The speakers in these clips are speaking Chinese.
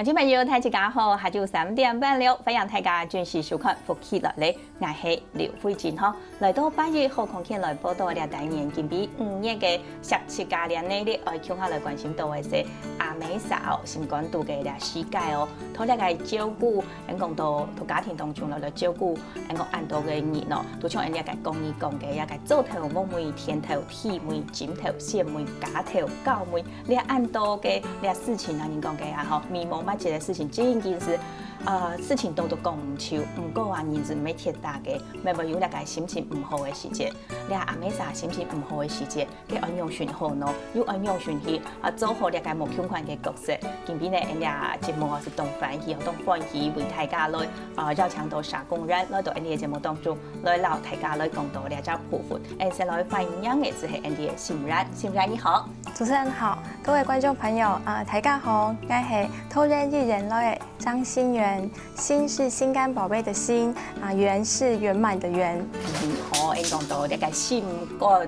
观众朋友，大家好，下晝3點半了，歡迎大家準時收看福氣樂嚟，我係劉慧珍哈。來到8月好空氣來報道了，大年今比5月嘅17家年內的，愛向下來關心到嘅是阿美莎哦，新冠度嘅了世界哦，同大家照顧，講到家庭當中來照顧，講按多嘅人哦，都像人家講義講嘅，也個做頭、毛眉、天頭、體眉、枕頭、線眉、假頭、狗眉，你按多嘅了事情啊，人講嘅啊吼，迷茫。乜嘢事情，這件事，事情都講唔超，唔過話日子沒鐵打嘅，咪有那個心情唔好嘅時節，你阿妹啥心情唔好嘅時節，佢安樣選好喏，要安樣選去做好那個目標款嘅角色。今邊呢，人家節目是東歡喜，東歡喜為大家來繞牆到沙公園，來到人哋嘅節目當中，來撈大家來講到兩隻部分。先來歡迎嘅就係人哋嘅心然，心然你好，主持人好，各位觀眾朋友大家好，我係偷人藝人類張心媛，心是心肝寶貝的心，圓是圓滿的圓。好，講到呢個心肝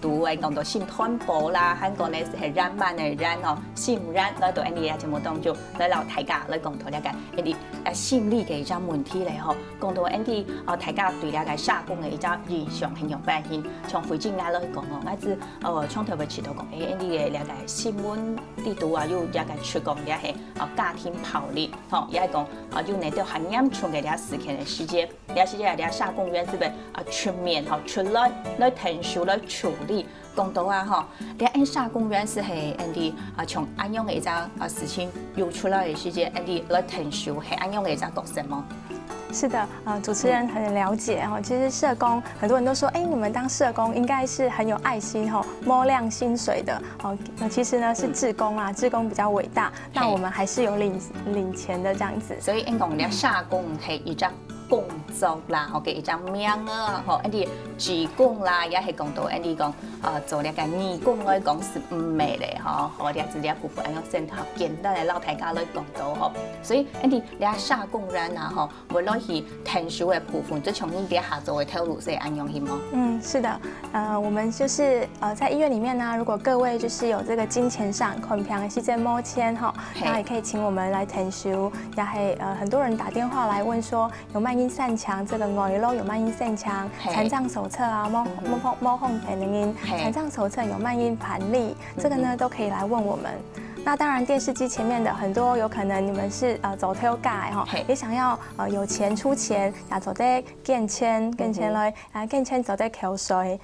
度，講到心團寶啦，韓國呢係染滿嘅染哦，心染來到呢啲節目當中，來撈大家來講到呢個呢啲心理嘅一種問題嚟吼，講到呢啲大家對呢個社工嘅一種印象很有關係。從最近啊來講哦，我知從頭尾遲到講，呢啲嘅呢個新聞地圖啊，有呢個出講呢係家庭暴力，吼，也係講有呢啲很嚴重嘅呢個事件嘅事件，呢個事件呢個社工院是不出面吼出來陳述來處理。講到啊，吼，你按社工院是係按啲從安樣嘅一個事情有出來嘅時間，按啲來陳述係安樣嘅一個角色嗎？是的，主持人很了解哈。其實社工很多人都說，你們當社工應該是很有愛心哈，摸亮薪水的哦。其實呢是志工啦，志工比較偉大，那我們還是有領錢的這樣子。所以講你社工係一種工作啦，我嘅一種名啊，吼，一啲志工啦，也係講到一啲講做呢個義工來講是唔美咧，吼，我哋自己部分用先頭簡單嘅老大家來講到吼，所以一啲你社工人啊，吼，無論係陳述嘅部分，就從你哋下做嘅透露係安樣係嗎？是的，我們就是在醫院裡面呢，如果各位就是有這個金錢上困平嘅，是在摸錢哈，那也可以請我們來陳述，也係很多人打電話來問說有賣陰散牆，這個外勞有賣陰散牆，殘障手冊啊，摸控陪能音，殘障手冊有賣陰盤歷，這個呢都可以來問我們。那當然電視機前面的很多有可能你們是走推介哈，也想要有錢出錢，呀走得見錢來，見錢走得口水，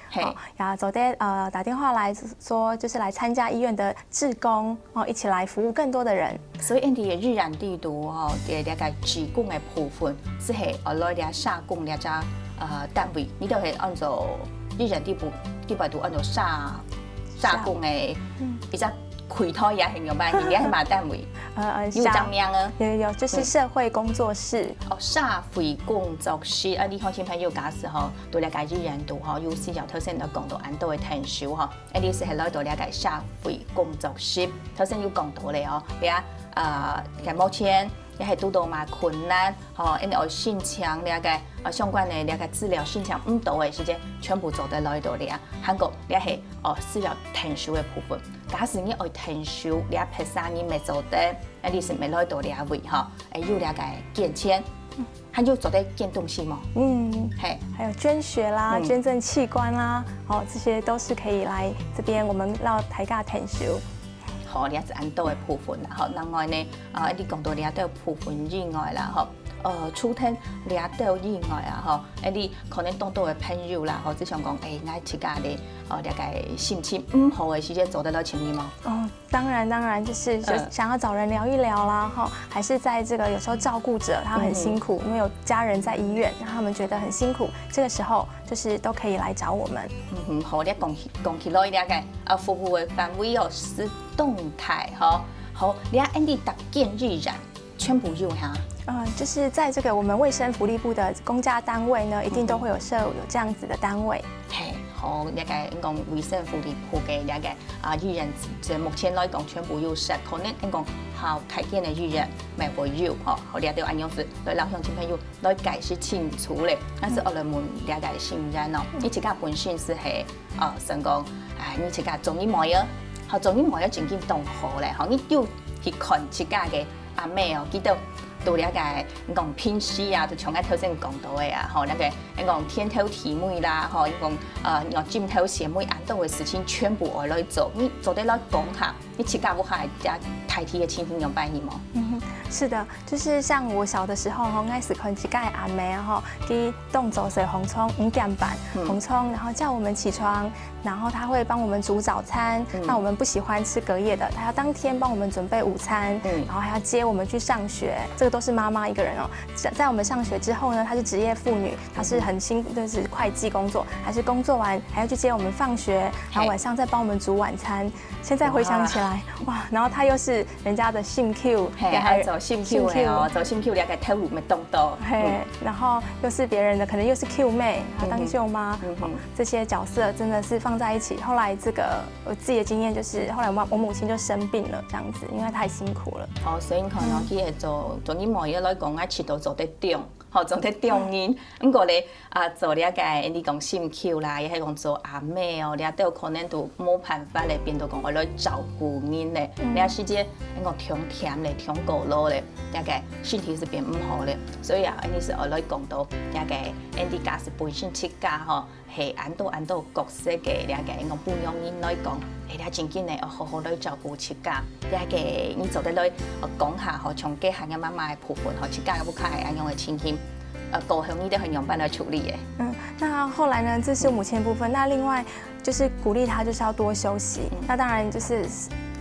呀走得打電話來說就是來參加醫院的志工哦，一起來服務更多的人。所以，你嘅日然地圖吼，嘅呢個志工嘅部分，是係來啲社工呢隻單位，你都係按照日然地圖按照社工嘅一隻開拓也很有辦法，你係嘛單位？有張名啊？有，就是社會工作室。社會工作室你看親朋友假使吼，到了解日然度吼，有時候頭先就講到按到嘅陳述吼，你是係來到了解社會工作室，頭先有講到咧哦，你嘅目前也係遇到嘛困難，吼，因為性強了解相關嘅了解治療性強唔到嘅時間，全部做得來到咧。韓國也係需要陳述嘅部分。假使你愛陳述，你拍三年未做得，你是未來到兩位哈，有了解捐錢，還有做得捐東西嗎？還有捐血啦，捐贈器官啦，這些都是可以來這邊我們讓大家陳述。好，你係按到嘅部分啦，好，另外呢，你講到你係到部分以外啦，吼。出聽你到以外啊，吼，你可能當到嘅朋友啦，或者想講，我自家嘅呢個心情唔好嘅時間做得到請你嗎？當然，就是想要找人聊一聊啦，哈，還是在這個有時候照顧者他很辛苦，因為有家人在醫院，讓他們覺得很辛苦，這個時候就是都可以來找我們。好，你講起來呢個服務嘅範圍有是動態，好，你你特見日然全部有哈。就是在這個我們衛生福利部的公家單位呢，一定都會有設有這樣子的單位。好，呢個講衛生福利部嘅呢個日然，就目前來講全部有設，可能講好睇見嘅日然咪會有，好，你哋按樣子來老鄉親朋友來解釋清楚咧。但是我哋問了解心然哦，你自家本身是係想講，你自家中醫冇嘢，好中醫冇嘢正經動好咧，好你要去看自家嘅。阿妹哦，记得。都了解，讲平时啊，就像我头先讲到的啊，吼，那个讲天头体妹啦，吼，讲镜头姐妹安都的事情全部我来做，你做得来讲下，你去教我下加台体的亲情用办意吗？是的，就是像我小的时候吼，爱是看一个阿妹啊吼，去动走水红葱5:30红葱，然后叫我们起床，然后她会帮我们煮早餐。那我们不喜欢吃隔夜的，她要当天帮我们准备午餐，然后还要接我们去上学。这个都是妈妈一个人哦。在我们上学之后呢，她是职业妇女，她是很辛，就是会计工作，还是工作完还要去接我们放学，然后晚上再帮我们煮晚餐。现在回想起来，哇，然后她又是人家的姓 Q， 还走姓 Q 的哦，走姓 Q 了解投入没动到，嘿，然后又是别人的，可能又是 Q 妹，她当舅妈，这些角色真的是放在一起。后来这个我自己的经验就是，后来我母亲就生病了，这样子，因为太辛苦了。哦，所以可能去做你某一来讲，我起都做得中。吼，做得中人，不过咧做了解，你讲姓 Q 啦，也系讲做阿妹哦，了都可能都冇办法咧，变到讲我来照顾人咧，了时间你讲挺甜咧，挺过路咧，了解身体是变唔好咧，所以啊，你是我来讲到了解，你家是本身起家吼，系安度角色嘅了解，讲不用人来讲，了真紧咧，好好来照顾起家，了解你做得来讲下吼，从家下嘅妈妈嘅部分吼，起家嘅不开安样嘅情形。高雄你都很用办来处理耶。那后来呢？这是母亲的部分。那另外就是鼓励她，就是要多休息。那当然就是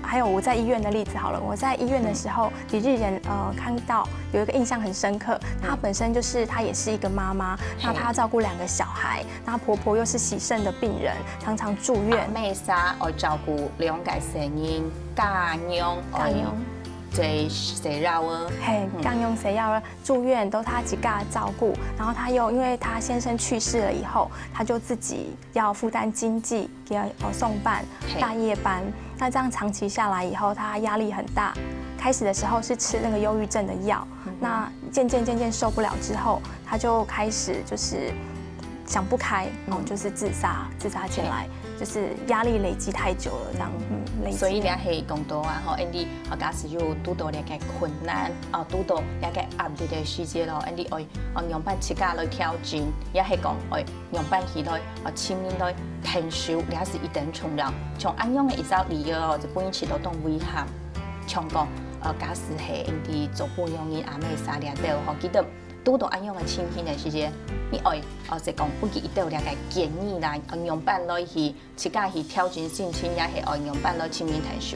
还有我在医院的例子好了。我在医院的时候，李日人看到有一个印象很深刻。她本身就是她也是一个妈妈，那她要照顾2个小孩，那婆婆又是洗肾的病人，常常住院。妹莎要照顾2个成人，家娘。最谁绕啊？嘿，刚用谁要住院都他几个照顾，然后他又因为他先生去世了以后，他就自己要负担经济，给送办大夜班。那这样长期下来以后，他压力很大。开始的时候是吃那个忧郁症的药，那渐渐受不了之后，他就开始就是想不开，就是自杀起来。就是压力累积太久了，这样累积。所以咧係講到啊，吼，Andy，假使有拄到咧個困難，拄到咧個壓力嘅時節咯，Andy 愛用辦自家來挑戰，也係講愛用辦起來，前面來聽書，也是一定重要。從安樣嘅一招理由哦，就本一起都當危險。像講假使係 Andy 做不容易阿妹沙咧到，吼，記得。拄到安樣嘅情形嘅時節，你愛是講不記一道了解建議啦，用辦來去自家去挑戰心情，也係用辦來親民談書。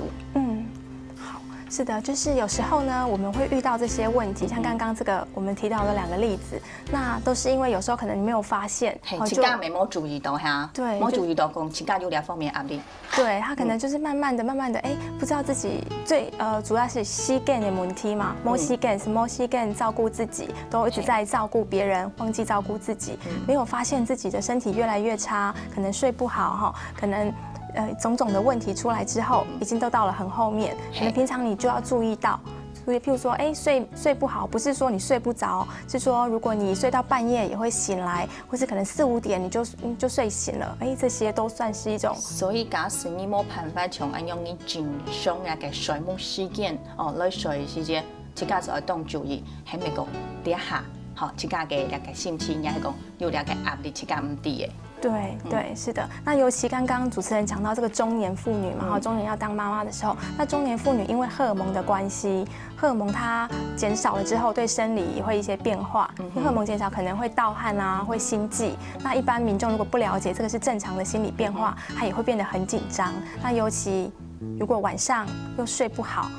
好，是的，就是有時候呢，我們會遇到這些問題，像剛剛這個我們提到的2個例子，那都是因為有時候可能你沒有發現，自家沒注意到哈，對，沒注意到講自家有兩方面壓力。對，他可能就是慢慢的，不知道自己主要是膝蓋的問題嘛，摸膝蓋照顧自己，都一直在照顧別人，忘記照顧自己，沒有發現自己的身體越來越差，可能睡不好哈，可能種種的問題出來之後，已經都到了很後面，可能平常你就要注意到。所以，譬如說，睡不好，不是說你睡不着，是說如果你睡到半夜也會醒來，或是可能4、5點你就睡醒了，這些都算是一種。所以，假使你冇辦法從安樣你正常嘅睡夢時間來睡時間，自家就要當注意，喺美國底下，自家嘅心情也係講有壓力，自家唔低嘅。对，是的。那尤其剛剛主持人講到這個中年婦女嘛，中年要當媽媽的時候，那中年婦女因為荷爾蒙的關係，荷爾蒙它減少了之後，對生理也會一些變化。因為荷爾蒙減少可能會盜汗啊，會心悸。那一般民眾如果不了解這個是正常的心理變化，它也會變得很緊張。那尤其如果晚上又睡不好，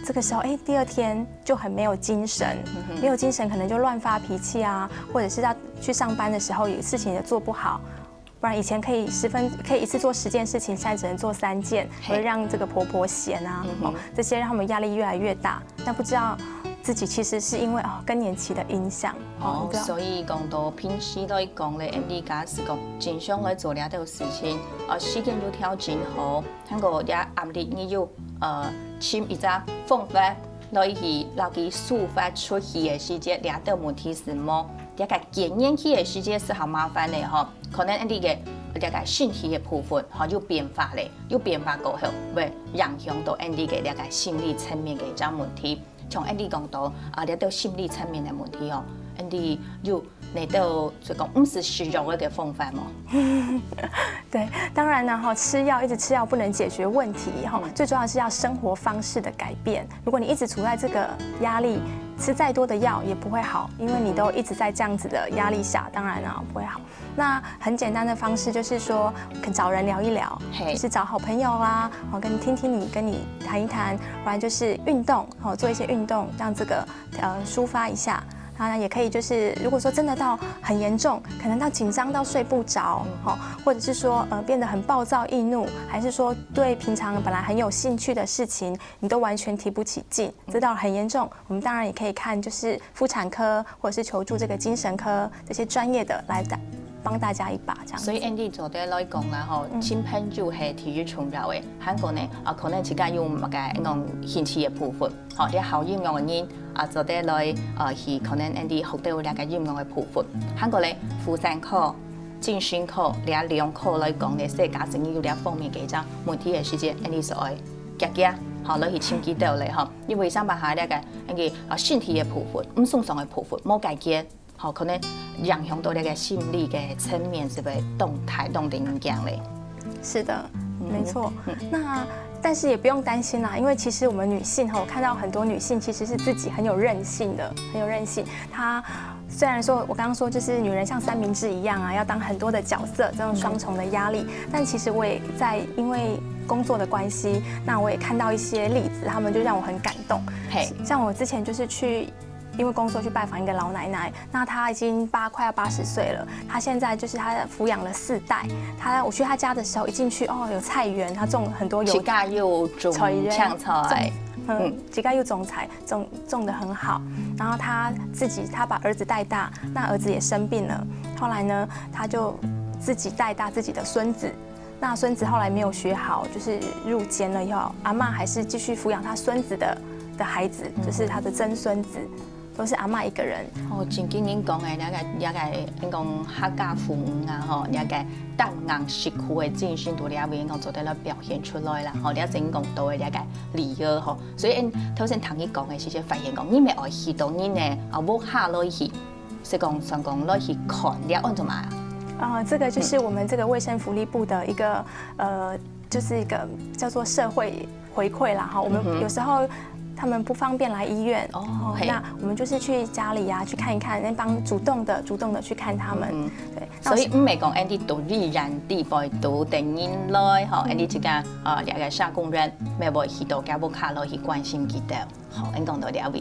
這個時候第2天就很沒有精神，沒有精神可能就亂發脾氣啊，或者是要去上班的時候有事情也做不好。不然以前可以一次做10件事情，現在只能做3件，會讓這個婆婆嫌啊，這些讓他們壓力越來越大。但不知道自己其實是因為更年期的影響。所以講到平時來講咧，Andy 假使講正常來做了啲事情，時間要調整好，嗰個啲壓力你要尋一個方法來去讓佢抒發出去嘅時節，了啲問題是麼？一個檢驗期嘅時節是好麻煩嘅嗬，可能Andy嘅一個身體嘅部分有變化咧，有變化過後會影響到Andy嘅一個心理層面嘅一種問題。像 Andy 讲到了到心理层面的问题哦，Andy 有那到就讲不是虚弱的方法吗？对，当然呢哈，吃药一直吃药不能解决问题哈，最重要是要生活方式的改变。如果你一直处在这个压力，吃再多的药也不会好，因为你都一直在这样子的压力下，当然啊不会好。那很简单的方式就是说，找人聊一聊，就是找好朋友啦，跟你谈一谈，不然就是运动，做一些运动，让这个抒发一下。当然也可以，就是如果说真的到很严重，可能到紧张到睡不着，或者是说变得很暴躁易怒，还是说对平常本来很有兴趣的事情，你都完全提不起劲，这到很严重，我们当然也可以看就是妇产科或者是求助这个精神科这些专业的来帮大家一把这样。所以 Andy 做得来讲啦吼，亲朋友系体育重要的，韩国呢可能自家有乜个讲兴趣的部分，啲好营养的人做得来去可能 Andy 学到两个营养的部分。韩国呢妇产科、精神科、两科来讲呢，世家生有两方面嘅种问题的时间 ，Andy 所爱夹来去清洁掉咧因为上班下个身体的部分、唔顺畅的部分冇解决。可能影响到那个心理的层面，是不是动的影响嘞？是的，没错。那但是也不用担心啦，因为其实我们女性我看到很多女性其实是自己很有韧性的，很有韧性。她虽然说我刚刚说就是女人像三明治一样要当很多的角色，这种双重的压力，但其实我也在因为工作的关系，那我也看到一些例子，他们就让我很感动。像我之前就是因为工作去拜访一个老奶奶，那她已经快要80岁了。她现在就是她抚养了4代。我去她家的时候，一进去有菜园，她种很多自家又种香菜，自家又种菜，种得很好。然后她把儿子带大，那儿子也生病了。后来呢，她就自己带大自己的孙子。那孙子后来没有学好，就是入监了以后，阿嬷还是继续抚养她孙子的孩子，就是她的曾孙子。都是阿嬷一个人。正经人讲的，那个，因讲客家父母那个当硬实苦的精神，都了为讲做得了表现出来啦。了成功到的那个理由所以头先听你讲的是些发现讲，你咪爱去到你呢冇下落去，是讲上讲落去看了按怎么这个就是我们这个卫生福利部的一个就是一个叫做社会回馈啦我们有时候。他们不方便来医院那我们就是去家里去看一看，帮主动的去看他们。对，所以唔係講 Andy 獨立人地位到定人來，Andy 之間兩個社工人咪會去到家務卡來去關心佢哋。Anh講到了未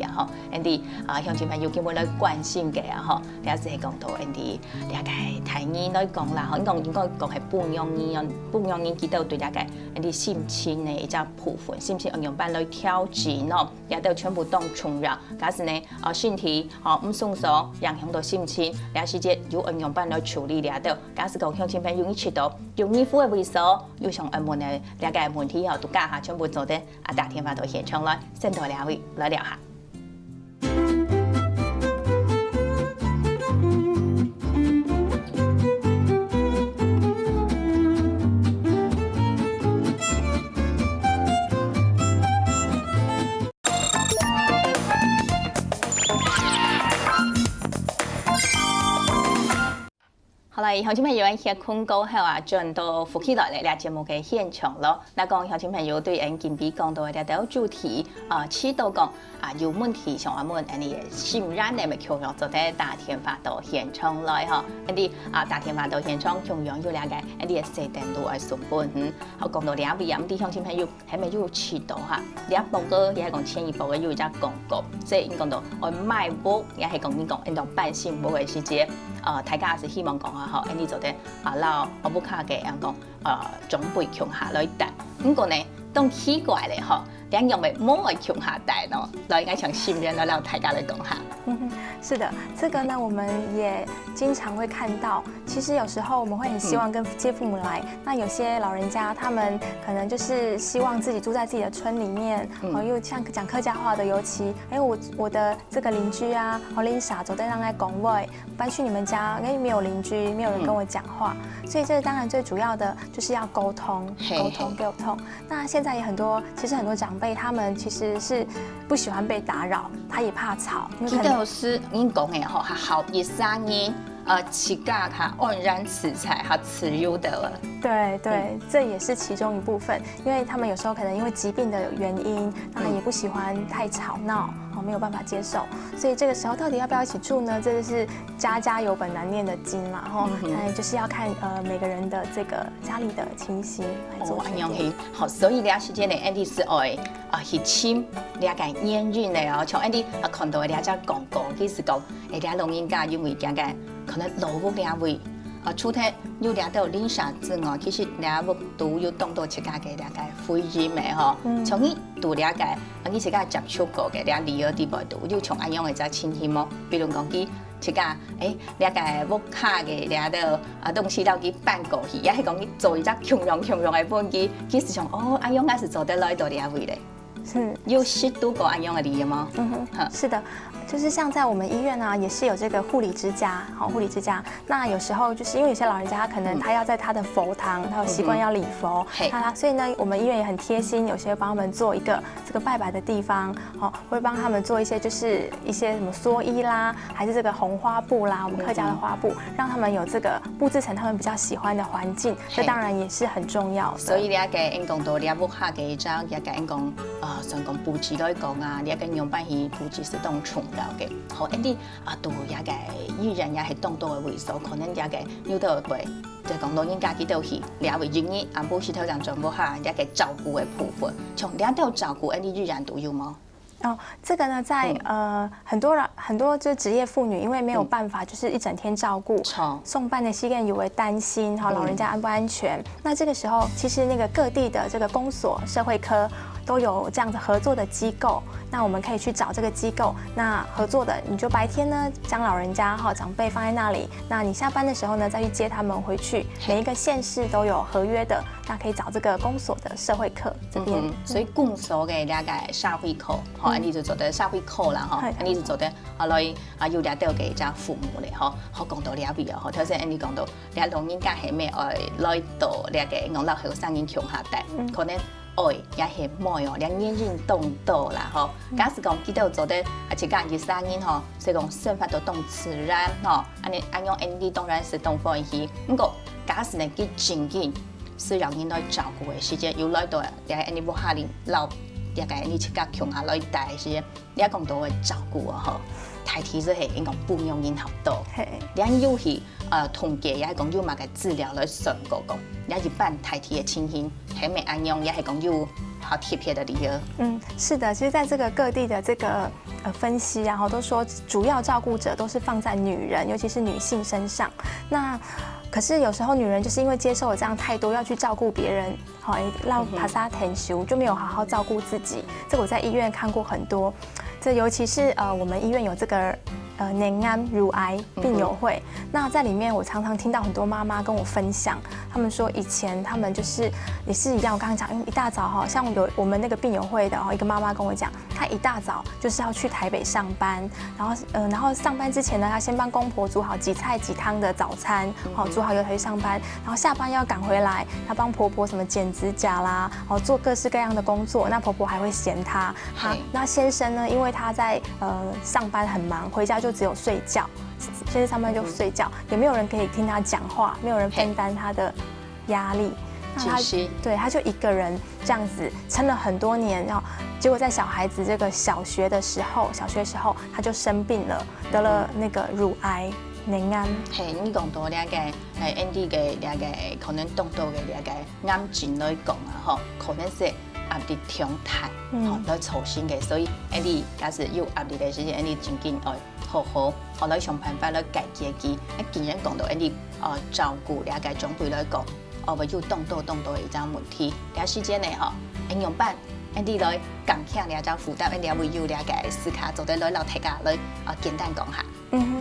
Andy 鄉親朋友基本來關心嘅了解講到 Andy 了解睇你來講啦，應該係半樣人知道對了解 Andy 心情嘅一隻部分，心情用辦來調整也都全部當重要。假使呢身體唔順爽，影響到心情，了時節有用辦來處理了到。假使講鄉親朋友一知道用衣服嘅為所，有上問嘅了解問題都家下全部做得打電話到現場來，先到兩位。来聊下。好啦，鄉親朋友喺廣告後轉到福氣來嚟節目嘅現場咯。那講鄉親朋友對今比講到嘅條主題知道講有問題想問你心然嘅咪強樣做啲打電話到現場來啲打電話到現場強樣要了解啲4點多嘅上班好講到兩邊啲鄉親朋友係咪要知道兩報個也係講前一報嘅有一隻廣告，所以講到我賣報也係講你講到辦新報嘅時節大家是希望講Andy 做得老我不卡嘅人講總備強下來帶，不過呢都奇怪咧兩樣咪冇係強下帶咯，來應該從新人來大家來講下。是的，這個呢我們也經常會看到。其實有時候我們會很希望跟接父母來，那有些老人家他們可能就是希望自己住在自己的村裡面，又像講客家話的，尤其我的這個鄰居Lisa 走在讓在講話，搬去你們家，因為沒有鄰居，沒有人跟我講話，所以這當然最主要的就是要溝通。那現在也其實很多長长辈他们其实是不喜欢被打扰，他也怕吵。记得是您讲的吼，好一三年。起价它黯然辞采，它自由的了。对对，这也是其中一部分，因为他们有时候可能因为疾病的原因，那也不喜欢太吵闹，没有办法接受，所以这个时候到底要不要一起住呢？这就是家家有本难念的经啦，就是要看每个人的这个家里的情形来做决定。好，所以俩时间呢，Andy 是爱去亲俩个烟瘾的哦，像 Andy 看到俩只广告，其实讲俩老人家因为讲个可能老屋俩位除了有俩到理想之外，其实俩屋都有当到自家嘅俩个回忆的吼，从伊都俩个你自家接触过嘅俩理由地方都有像安样嘅只亲戚么，比如讲佢自家俩个屋卡嘅俩到东西了去办过去，也系讲你做一只强强嘅本机，其实上安样也是做得来到俩位咧。有吸毒过安样的理由吗？是的。就是像在我们医院啊，也是有这个护理之家，护理之家。那有时候就是因为有些老人家可能他要在他的佛堂，他有习惯要礼佛，所以呢，我们医院也很贴心，有些帮他们做一个这个拜拜的地方，会帮他们做一些就是一些什么蓑衣啦，还是这个红花布啦，我们客家的花布，让他们有这个布置成他们比较喜欢的环境，这当然也是很重要的。所以你个因讲到你屋下嘅一张，也个因讲算讲布置来讲啊，你个样板去布置是当冲。嘅，好，一啲都也嘅依然也係當到嘅為數，可能也嘅要到會，就講老人家幾到去，也會願意按部頭上全部下也嘅照顧嘅部分，從兩到照顧，一啲依然都有嗎？这个呢，在很多就是职业妇女，因为没有办法，就是一整天照顾，送办的西更以为担心老人家安不安全。那这个时候，其实那个各地的这个公所、社会科都有这样子合作的机构，那我们可以去找这个机构，那合作的，你就白天呢将老人家长辈放在那里，那你下班的时候呢再去接他们回去。每一个县市都有合约的，那可以找这个公所的社会科这边。所以公所嘅兩個社會科，你就做得社會科啦，你就做得來要掠到嘅隻父母咧，好講到了邊啊，頭先你講到掠老人家係咩來到掠嘅我老後生人強下帶，可能。也係冇哦，兩年人動到啦，假使講記得做得自家嘅生人所以講生活都動自然安樣 Andy 當然是動歡喜。不過假使呢佢真緊需要人來照顧嘅時間，要來到也 Andy 冇可能老也個你自家強下來帶嘅時間，你講到嘅照顧啊，大體是係應該不用人合到，兩有係統計也係講要乜嘅資料來算嗰個。也一般台體的情形，還沒安用，也係講有好貼切的理由。是的，其實在這個各地的這個分析啊，都說主要照顧者都是放在女人，尤其是女性身上。那可是有時候女人就是因為接受了這樣太多，要去照顧別人，讓帕沙填修，就沒有好好照顧自己。這個我在醫院看過很多，這尤其是我們醫院有這個。年安乳癌病友會，那在裡面我常常聽到很多媽媽跟我分享，他們說以前他們就是也是一樣，我剛剛講，因為一大早像有我們那個病友會的一個媽媽跟我講，她一大早就是要去台北上班，然後上班之前呢，她先幫公婆煮好幾菜幾湯的早餐，煮好以後去上班，然後下班要趕回來，她幫婆婆什麼剪指甲啦，做各式各樣的工作，那婆婆還會嫌她，那先生呢，因為他在上班很忙，回家就只有睡覺，先生上班就睡覺，也沒有人可以聽他講話，沒有人分擔他的壓力。那他就一個人這樣子撐了很多年，然後結果在小孩子這個小學時候他就生病了，得了那個乳癌。年癌係你講到呢個Andy 嘅呢個可能動到嘅呢個癌症來講啊，可能是壓力太大，來操心嘅，所以 Andy 假使有壓力嘅時間 ，Andy 真緊愛好好來想辦法來解決佢。既然講到 Andy 照顧呢個長輩來講，為要動到嘅一種問題，呢時間呢應用辦 Andy 來減輕呢種負擔 ，Andy 會有呢個思考做得來老大家來簡單講下。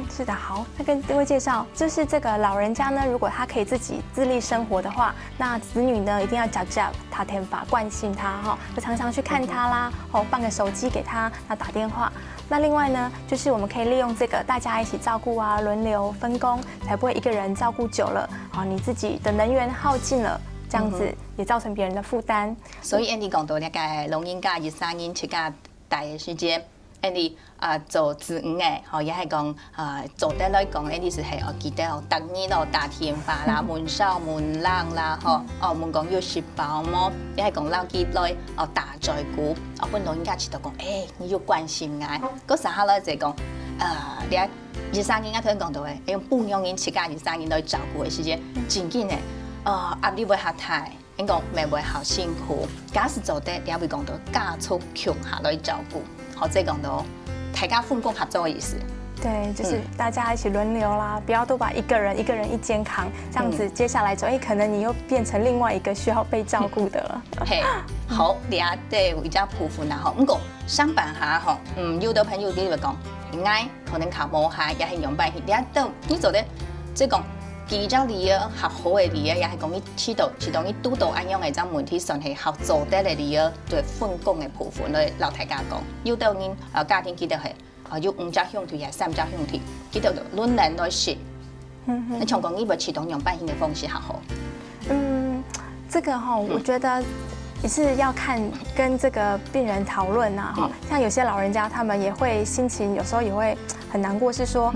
是的，好，那跟各位介紹，就是這個老人家呢，如果他可以自己自立生活的話，那子女呢一定要教他天法，慣性他就常常去看他啦，放個手機給他，那打電話。那另外呢，就是我們可以利用這個大家一起照顧啊，輪流分工，才不會一個人照顧久了，你自己的能源耗盡了。这样子也造成别人的负担。所以，Andy 讲到那个老人家13人去个大的时间，Andy 做自营的，吼也系讲做得来讲，Andy 是系记得哦，逐年哦打天花啦、门哨、门廊啦，吼门讲要食包么，也系讲老记来打在鼓，本老人家知道讲，你要关心我，嗰时候咧就讲你13人可能讲到诶，用半样人去家13人来照顾的时间，真紧诶，压力会较大。因讲咪会好辛苦，假使做得，你会讲到加速强下来照顾，或者讲到大家分工合作的意思。对，就是大家一起轮流啦，不要都把一个人一肩扛，这样子接下来走，可能你又变成另外一个需要被照顾的了。嘿，好，你啊对有一只部分啦吼，不过上班下吼，有的朋友你会讲，爱可能靠无下，也是用办法，你做得即讲。比较理由较好的理由，也是讲你知道你拄到安样的种问题，算是好做得的理由，对分工的部分来老大家讲。有的人家庭记得系有5只兄弟，也3只兄弟，记得轮流来食。那像讲你要启动用办型的方式较好。这个我觉得也是要看跟这个病人讨论呐。像有些老人家他们也会心情有时候也会很难过，是说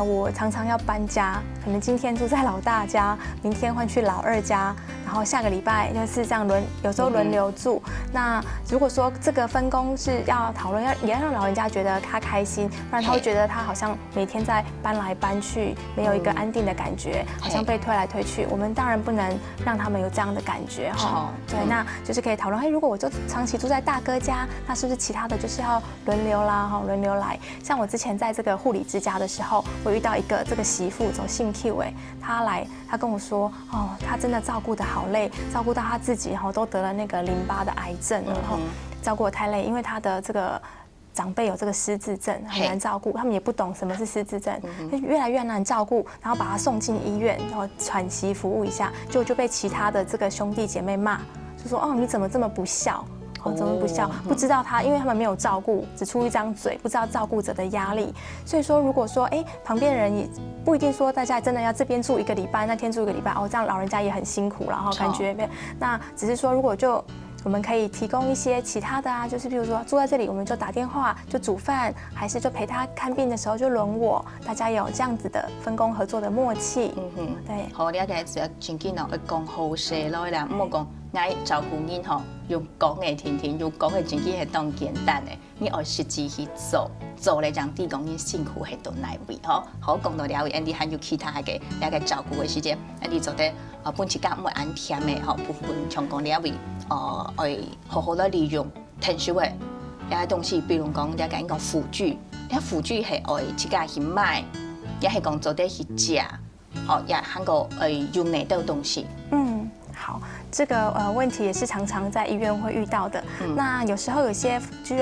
我常常要搬家，可能今天住在老大家，明天换去老二家，然后下个礼拜就是这样有时候轮流住。那如果说这个分工是要讨论，也要让老人家觉得他开心，不然他会觉得他好像每天在搬来搬去，没有一个安定的感觉，好像被推来推去。我们当然不能让他们有这样的感觉哈。对，那就是可以讨论，如果我就长期住在大哥家，那是不是其他的就是要轮流啦，轮流来。像我之前在这个护理之家的时候，我遇到一个这个媳妇走姓 Q 她跟我说，她真的照顾得好累，照顾到她自己都得了那个淋巴的癌症了，照顾得太累，因为她的这个长辈有这个失智症，很难照顾，他们也不懂什么是失智症，越来越难照顾，然后把她送进医院，然后喘息服务一下，就被其他的这个兄弟姐妹骂，就说你怎么这么不孝？怎么不孝？不知道他，因为他们没有照顾，只出一张嘴，不知道照顾者的压力。所以说，如果说旁边人也不一定说大家真的要这边住1个礼拜，那天住1个礼拜，这样老人家也很辛苦，然后感觉那只是说，如果就我们可以提供一些其他的就是比如说住在这里，我们就打电话就煮饭，还是就陪他看病的时候就轮我，大家有这样子的分工合作的默契。对。好，你家只要真紧要讲好势咯啦，唔好讲爱照顾人用讲的听，用讲的真紧係當簡單的，你要實際去做嚟讓啲講你辛苦係到哪位好講到了位 ，Andy 還有其他嘅了解照顧的時間，Andy 做得本時間唔會安甜的部分，像講了位會好好地利用特殊的一些東西，比如講了解講輔具，你輔具係愛自家去買，也係講做得去食，也韓國用得到東西。好，这个问題也是常常在醫院會遇到的。那有時候有些輔具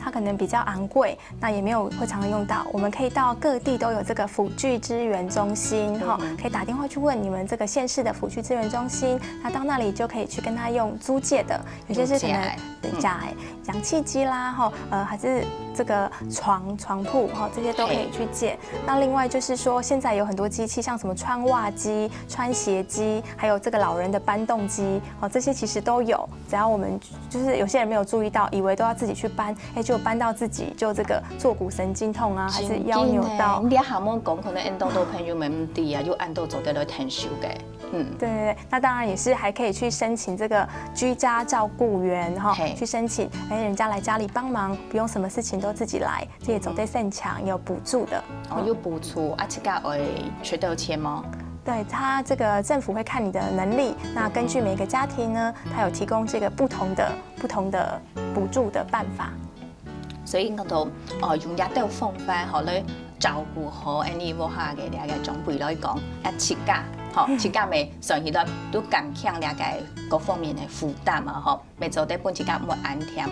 它可能比較昂貴，那也沒有會常常用到。我們可以到各地都有這個輔具資源中心，可以打電話去問你們這個縣市的輔具資源中心。那到那裡就可以去跟他用租借的，有些是可能氧氣機啦，還是這個床鋪，這些都可以去借。那另外就是說，現在有很多機器，像什麼穿襪機、穿鞋機，還有這個老人的搬動機，這些其實都有。只要我們就是有些人沒有注意到，以為都要自己去搬，就搬到自己就這個坐骨神經痛啊，還是腰扭到。你下冇講，可能按到朋友們唔知又按到做得來退休嘅。對，那當然也是還可以去申請這個居家照顧員，去申請，人家來家裡幫忙，不用什麼事情都自己來，這也走得甚強，有補助的。有補助，這個會缺到錢嗎？对，它这个政府会看你的能力，那根據每個家庭呢，它有提供這個不同的補助的辦法。所以講到用一啲方法嚟照顧好你屋下嘅兩個長輩來講，設家。自家咪上起來都減輕了解各方面的負擔嘛，咪做得本自家唔會安甜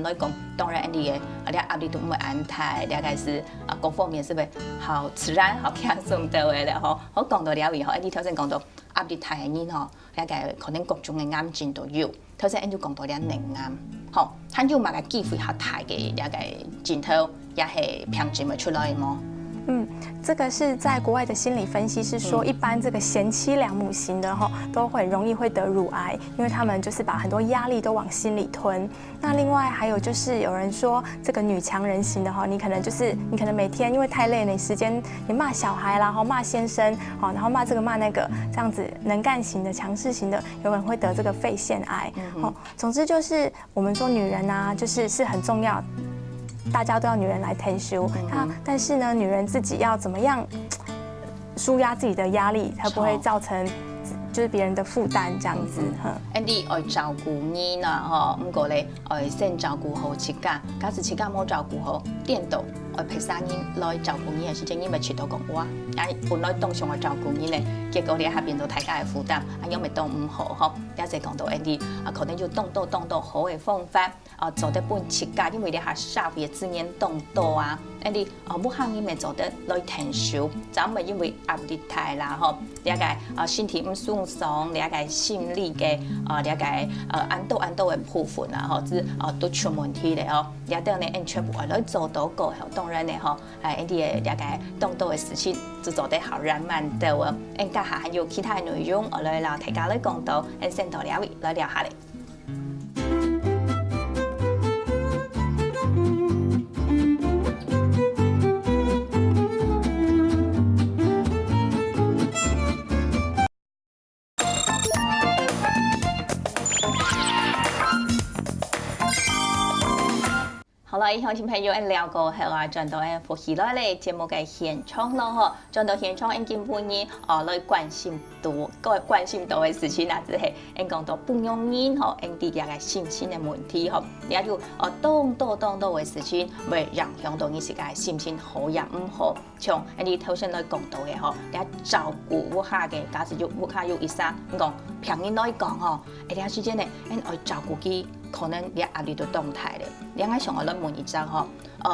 來講，當然你嘅壓力都唔會安大，了解是各方面是咪好自然好輕鬆到嘅咧，好講到了以後，你頭先講到壓力大嘅人了解可能各種嘅癌症都有，頭先你講到了癌，佢有乜嘅機會好大嘅了解症頭，也係病症咪出來麼？这个是在国外的心理分析是说，一般这个贤妻良母型的都很容易会得乳癌，因为他们就是把很多压力都往心里吞。那另外还有就是有人说，这个女强人型的你可能每天因为太累了，你时间你骂小孩啦，骂先生，然后骂这个骂那个，这样子能干型的、强势型的，有可能会得这个肺腺癌。总之就是我们说女人啊，是很重要。大家都要女人来退休，但是呢，女人自己要怎么样舒压自己的压力，才不会造成就是别人的负担这样子。你爱照顾你呢，不过咧爱先照顾好自家。假使自家冇照顾好，颠倒爱陪啥人来照顾你的时阵，你咪切到讲哇，本来当上来照顾你咧，结果你下边都大家的负担，样咪当唔好吼。也是讲到你可能就动到好的方法。做得本切家，因为你下社会资源动多啊，你不行你咪做得来停手，就咪因为压力大啦吼，你個身體唔舒爽，你個心理嘅你個安度嘅部分啦吼，之都出問題咧吼，你等你全部來做到個，當然咧吼，你嘅你個動到嘅事情就做得好然慢到啊，家下還有其他內容，我來聊大家來講到，先到兩位來聊下嚟。好啦，以後聽朋友聊過後轉到復起來咧節目嘅現場咯嗬，轉到現場已經半年來關心到嘅事情啊，即係講到不容易嗬，啲嘅心情嘅問題嗬，也就當多嘅事情會影響到你自己心情好也唔好，像啲頭先來講到嘅嗬，你照顧屋下嘅，假使屋下有醫生講平日來講嗬，啲時間咧愛照顧佢。可能你壓力都動態咧，你愛上我來問一隻吼，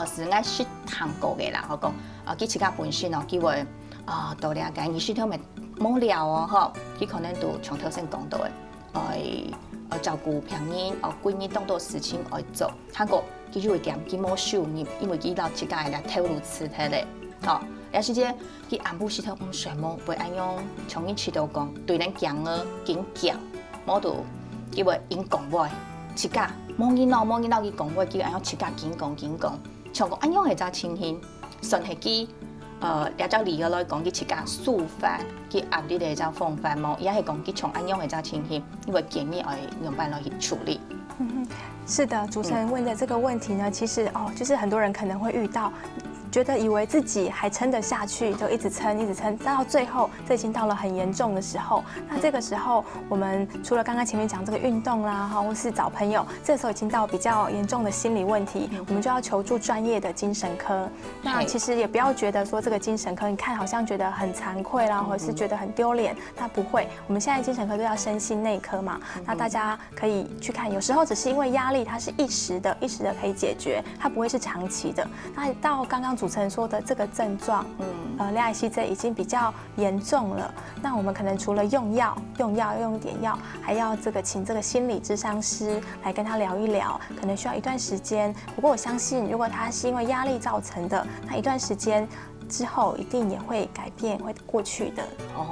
是愛識韓國嘅啦，我講，佢自家本身佢會到了解，你識到咪無聊吼，佢可能都從頭先講到嘅，照顧平日，歸你當多事情愛做，韓國佢就會點，佢冇收入，因為佢到自家嚟投入辭退咧，有時間佢暗部識到唔上網，會按樣從伊切到講，對人講啊，緊叫，冇到佢會應講話。自家冇見到佢講話，叫按樣自家緊講，像個按樣係隻情形，純係佢一隻理由來講，佢自家抒發佢壓力嘅一隻方法冇，也係講佢從按樣係隻情形，因為建議我用辦來去處理。是的，主持人問的這個問題呢，其實就是很多人可能會遇到。覺得以為自己還撐得下去，就一直撐，到最後這已經到了很嚴重的時候。那這個時候，我們除了剛剛前面講這個運動啦，或是找朋友，這個時候已經到比較嚴重的心理問題，我們就要求助專業的精神科。那其實也不要覺得說這個精神科，你看好像覺得很慚愧啦，或者是覺得很丟臉，那不會。我們現在精神科都要身心內科嘛，那大家可以去看。有時候只是因為壓力，它是一時的可以解決，它不會是長期的。那到剛剛主持人說的這個症狀，戀愛西這已經比較嚴重了。那我們可能除了用點藥，還要請這個心理諮商師來跟他聊一聊，可能需要一段時間。不過我相信，如果他是因為壓力造成的，那一段時間之後一定也會改變，會過去的。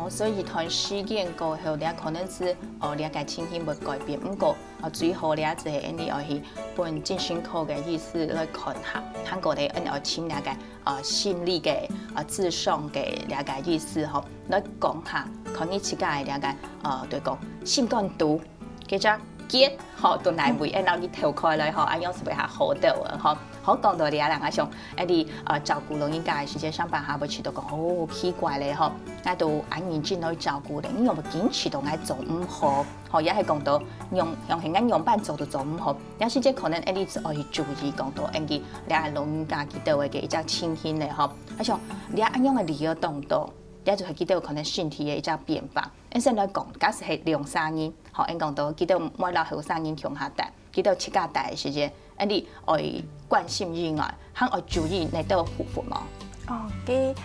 所以段時間過後，你可能是你個情形會改變。不過最好你就係你要去本精神科嘅醫師來看下，韓國嘅要請那個心理嘅諮商嘅那個醫師嗬，來講下，看你自己嘅那個對講心肝毒嘅隻結都來為然後你調開來按樣是為下好到啊好講到你人啊像啲照顧老人家嘅時間上班下會知道講好奇怪咧喺度按認真去照顧你，你又唔堅持到做唔好，也係講到用係按樣辦做唔好，有時即可能你要去注意講到你老人家佢哋嘅一隻情形咧像你按樣嘅理由動到。你就係見到可能身體嘅一隻變化。先來講，假使係2-3年，講到見到每老後3年強下大，見到七家大嘅時間，你愛關心以外，還愛注意你都有護膚嗎？給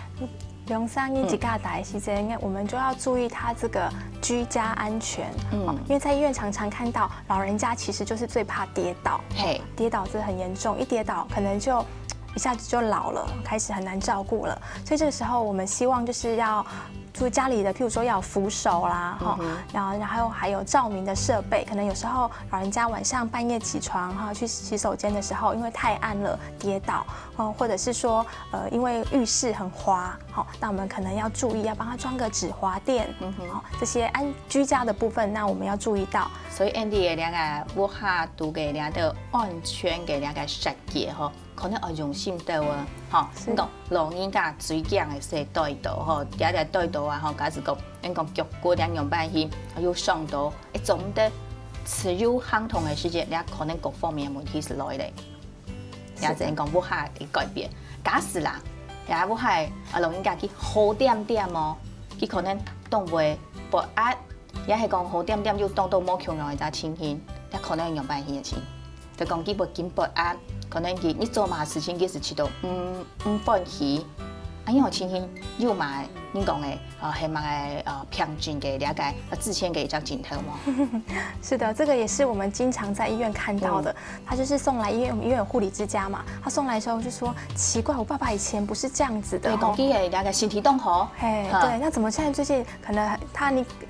2-3年七家大嘅時間，我們就要注意他這個居家安全。因為在醫院常常看到老人家其實就是最怕跌倒，跌倒真係很嚴重，一跌倒可能就一下子就老了，开始很难照顾了。所以这个时候我们希望就是要注意家里的，譬如说要有扶手啦，然后还有照明的设备。可能有时候老人家晚上半夜起床去洗手间的时候，因为太暗了跌倒，或者是说因为浴室很滑，那我们可能要注意要帮他装个止滑垫，这些居家的部分，那我们要注意到。所以 Andy 嘅两个屋下都嘅两个安全嘅两个设计可能要用心到啊，你讲老人家水匠嘅说对到嗲嗲对到啊，假如讲你讲脚骨两样半去又伤到一种的持有相同嘅世界，你可能各方面嘅问题是来的。也就讲屋下嘅改变，假使啦，也屋下老人家去好点点佢可能动袂不安。也係講好點點要當到冇強弱嘅情形，也可能用半天嘅錢。就講佢不緊不安，可能佢你做嘛事情佢是知道唔歡喜，因為情形又買你講嘅係買平均嘅了解之前嘅一張鏡頭嘛。是的，這個也是我們經常在醫院看到的。他就是送來醫院，我們醫院有護理之家嘛，他送來的時候就說奇怪，我爸爸以前不是這樣子的。對，講佢嘅了解身體動好。對，那怎麼現在最近可能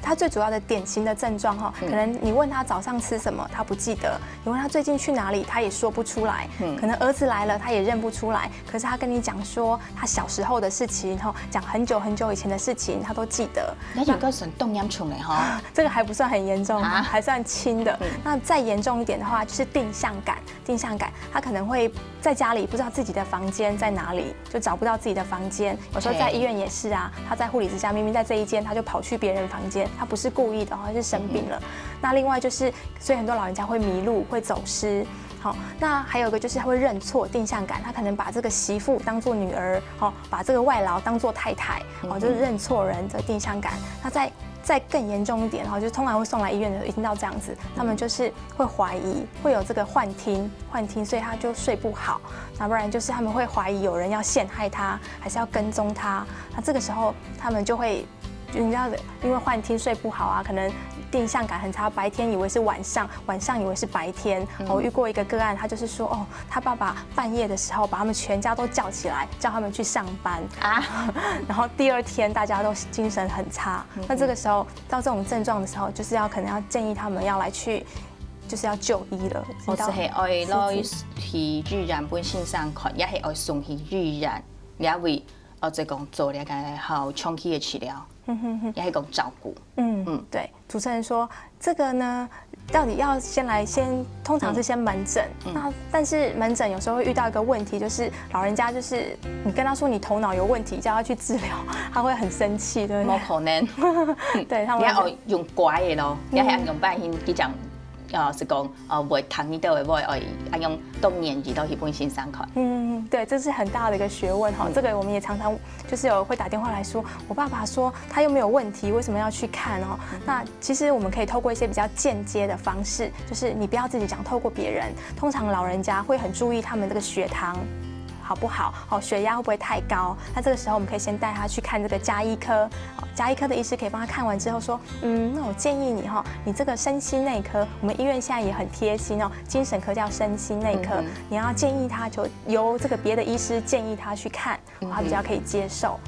他最主要的典型的症狀可能你問他早上吃什麼，他不記得；你問他最近去哪裡，他也說不出來。可能兒子來了，他也認不出來。可是他跟你講說他小時候的事情，講很久很久以前的事情，他都記得。那有個神動嚴重嘅這個還不算很嚴重，還算輕的。那再嚴重一點的話，就是定向感。定向感，他可能會在家裡不知道自己的房間在哪裡，就找不到自己的房間。有時候在醫院也是啊，他在護理之家明明在這一間，他就跑去別人房間，他不是故意的，是生病了。那另外就是，所以很多老人家會迷路，會走失。好，那還有一個就是他會認錯，定向感，他可能把這個媳婦當作女兒，把這個外勞當作太太，就是認錯人的定向感。那再更嚴重一點，就是通常會送來醫院的，一聽到這樣子，他們就是會懷疑，會有這個幻聽，所以他就睡不好。那不然就是他們會懷疑有人要陷害他，還是要跟蹤他。那這個時候他們就會，你知道，因為幻聽睡不好啊，可能定向感很差，白天以為是晚上，晚上以為是白天。我遇過一個個案，他就是說，他爸爸半夜的時候把他們全家都叫起來，叫他們去上班啊，然後第二天大家都精神很差。那這個時候到這種症狀的時候，就是可能要建議他們要來去，就是要就醫了。我只係愛攞去醫院本身上看，也係愛送去醫院，也為即講做了個好長期的治療。也係講照顧。對，主持人說這個呢，到底要通常是先門診。那但是門診有時候會遇到一個問題，就是老人家就是你跟他說你頭腦有問題，叫他去治療，他會很生氣，對不對？冇可能。對，他們要用乖的咯，也係用半天去講。是講會談呢啲會用動年紀到去本身上看。對，這是很大的一個學問哈。這個我們也常常就是會打電話來說，我爸爸說他又沒有問題，為什麼要去看哦？那其實我們可以透過一些比較間接的方式，就是你不要自己講，透過別人。通常老人家會很注意他們這個血糖好不好，血壓會不會太高？那這個時候我們可以先帶他去看這個家醫科，家醫科的醫師可以幫他看完之後說，那我建議你你這個身心內科，我們醫院現在也很貼心哦，精神科叫身心內科，你要建議他就由這個別的醫師建議他去看，他比較可以接受。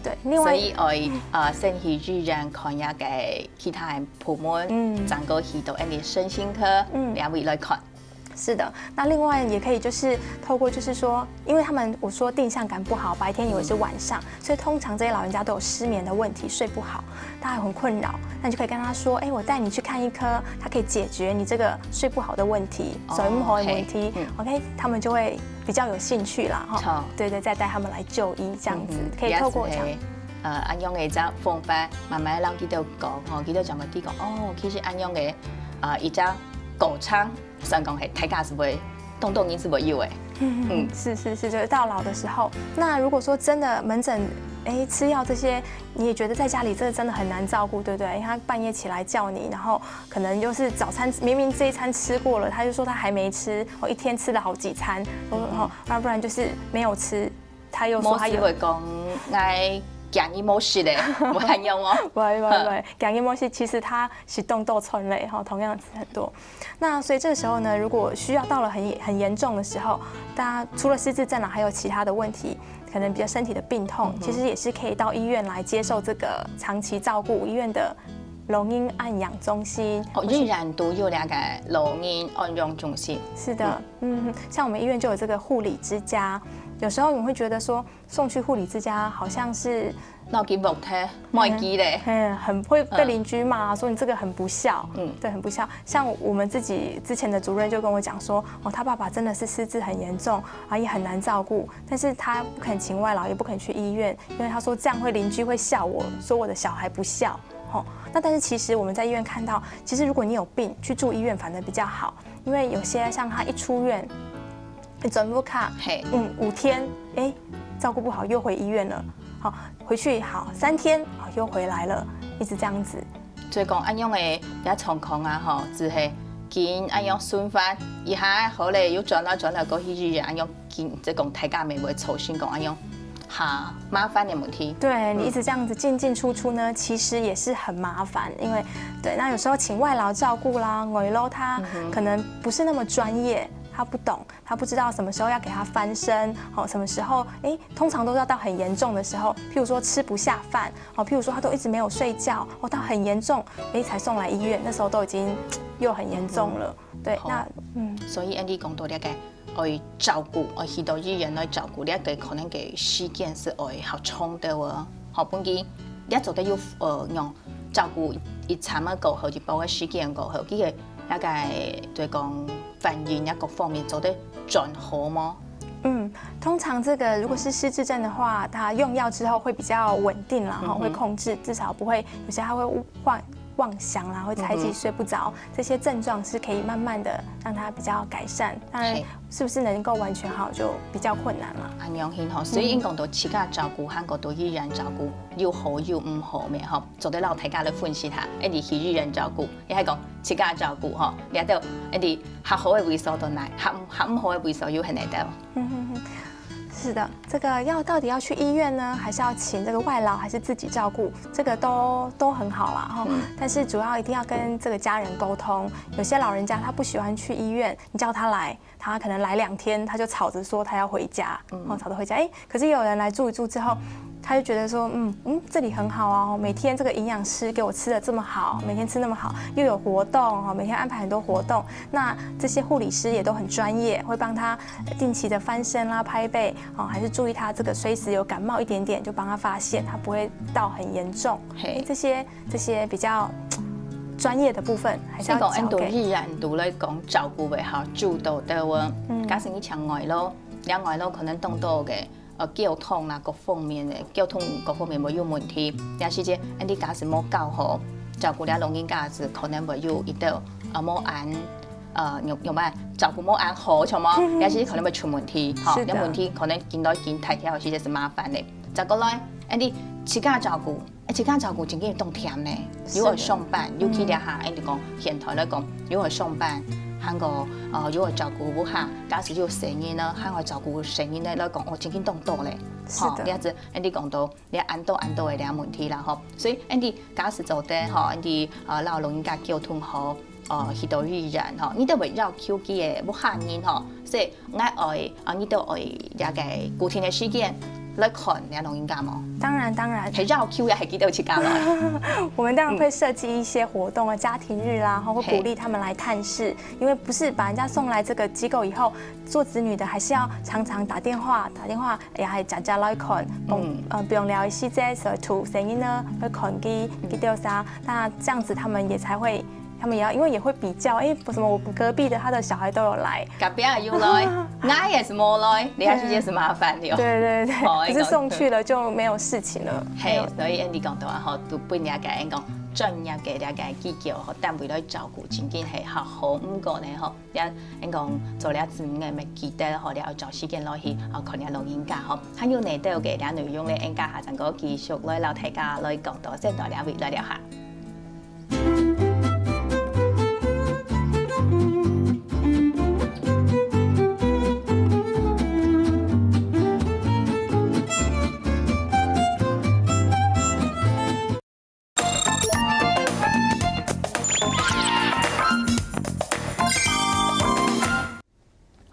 對，另外所以先去醫院看一個其他的部門，再過去到你身心科兩位來看。是的，那另外也可以就是透過就是說，因為他們我說定向感不好，白天以為是晚上，所以通常這些老人家都有失眠的問題，睡不好，他很困擾。那你就可以跟他說，我帶你去看醫科，他可以解決你這個睡不好的問題，睡不好的問題。OK，他們就會比較有興趣啦，哈。對，再帶他們來就醫，這樣子可以透過這樣。安樣嘅隻方法，慢慢讓佢哋講，佢哋講個啲講，其實安樣嘅一隻狗倉。上講係大家是會動動，你是會有誒。是，就是到老的時候。那如果說真的門診，吃藥這些，你也覺得在家裡這個真的很難照顧，對不對？因為他半夜起來叫你，然後可能就是早餐明明這一餐吃過了，他就說他還沒吃，一天吃了好幾餐，不然就是沒有吃，他又說他有。會講行医模式的，我还用哦。喂，感应模式其实它是动豆村类哈，同样很多。那所以这个时候呢，如果需要到了很严重的时候，大家除了失智症啊，还有其他的问题，可能比较身体的病痛，其实也是可以到医院来接受这个长期照顾，医院的龙音安养中心。哦，依然都有两个龙音安养中心。是的，像我们医院就有这个护理之家。有时候你会觉得说送去护理之家好像是脑筋木体，没记嘞，很会被邻居骂，说你这个很不孝，对，很不孝。像我们自己之前的主任就跟我讲说，哦，他爸爸真的是失智很严重，啊也很难照顾，但是他不肯请外劳，也不肯去医院，因为他说这样邻居会笑我，说我的小孩不孝。那但是其实我们在医院看到，其实如果你有病去住医院反而比较好，因为有些像他一出院。转不卡，5天，照顾不好又回医院了，好回去好3天，又回来了，一直这样子。所以讲，安样的也状况啊，吼，只是见安样顺发，一下好嘞，又转来过去医院，安样见即讲大家咪会操心讲安样哈麻烦的问题。对你一直这样子进出出呢，其实也是很麻烦，因为对，那有时候请外劳照顾啦，外劳他可能不是那么专业。他不懂，他不知道什么时候要给他翻身，什么时候，通常都要到很严重的时候，譬如说吃不下饭，譬如说他都一直没有睡觉，到很严重，才送来医院，那时候都已经又很严重了。对，那所以 Andy 讲到那个爱照顾，爱去到医院来照顾，那个可能嘅时间是爱好长的哦，好本机，你做得要用照顾一差么过后，就包括时间过后，佢嘅那个对讲。反应呀，各方面做得转好吗？通常这个如果是失智症的话，它用药之后会比较稳定啦，会控制，至少不会有些它会妄想啦，会猜忌、睡不着，这些症状是可以慢慢的让它比较改善。当然，是不是能够完全好就比较困难了。安样很好，所以讲到自家照顾，韩国到医院照顾，有好有唔好咩？吼，做得老大家来分析下，一啲去医院照顾，亦係講自家照顧，吼，你睇到一啲合好嘅位數都難，合唔好嘅位數又係難到。是的，这个到底要去医院呢，还是要请这个外劳，还是自己照顾？这个都很好啦哈。但是主要一定要跟这个家人沟通。有些老人家他不喜欢去医院，你叫他来，他可能来2天，他就吵着说他要回家，吵着回家。可是有人来住一住之后。他就觉得说，这里很好啊，每天这个营养师给我吃的这么好，每天吃那么好，又有活动，每天安排很多活动。那这些护理师也都很专业，会帮他定期的翻身啦、拍背，还是注意他这个随时有感冒一点点就帮他发现，他不会到很严重。这些比较专业的部分，还是要交给。依然都来讲照顾为好，主導的喎。假使你請外勞，兩外勞可能當到嘅。交通啊，各方面嘅交通各方面冇有問題，但是只你假使冇教好，照顧啲老人家子可能會有一道冇按用咩照顧冇按好，錯嗎？有時可能會出問題，有問題可能見到見太條，其實是麻煩嘅。再過來，你自家照顧真係當甜咧，如果上班，尤其啲下，你講現台來講，如果上班。韓國如果照顧不好，假使有成人呢，韓國照顧成人呢來講，真係當多咧。好，呢一隻你講到你按到嘅兩問題啦，嗬。所以你假使做得嗬，你老人家交通好，去到醫院嗬，你都會要求佢嘅不限人嗬，所以你都愛一個固定嘅時間。來看你老人家嗎？當然，係繞 Q 也係幾多次家來。我們當然會設計一些活動啊，家庭日啦，然後會鼓勵他們來探視，因為不是把人家送來這個機構以後，做子女的還是要常常打電話，也係家來看，不用聊一些這些圖聲音呢，會看佢調查，那這樣子他們也才會。他們也要，因為也會比較，什麼我隔壁的他的小孩都有來，隔壁也有來，我也是冇來，你還是也是麻煩的。對，可是送去了就沒有事情了。係，所以你講到話，嗬，都本人嘅講專業嘅一個機構，嗬，單位來照顧，真正係好唔過呢，嗬，你講做了子女嘅咪記得，嗬，你要找時間落去，看下老人家，嗬，還有呢都有嘅啲內容咧，應該下陣個繼續來老大家來講到，先到兩位來聊下。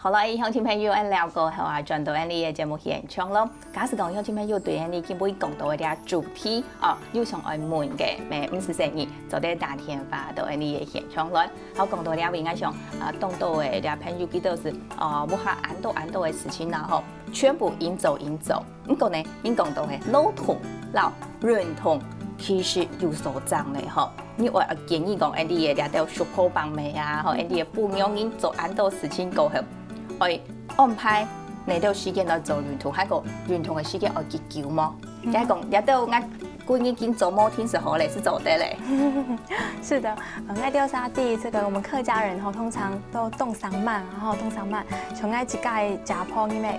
好啦，乡亲朋友，俺聊过后啊，转到俺哋嘅节目现场咯。假使讲乡亲朋友对俺哋基本讲到一啲主题哦，有想爱问嘅，咩唔是生意，就得打电话到俺哋嘅现场来。好讲到了，应该上动到嘅啲朋友记得是不下安到嘅事情啦吼，全部应走。不过呢，应讲到嘅老痛、老润痛，其实有所长嘅吼。你我建议讲，俺哋嘅啲都熟口帮妹啊，吼，俺哋不用因做安到事情过后。我安排你到時間來做運動，喺個運動嘅時間我結交麼？即係講，也都我故意跟做摩天是好嘞，是走的嘞。是的，愛丟沙地這個我們客家人通常都動桑慢，然後動桑慢，從愛幾蓋家坡，因為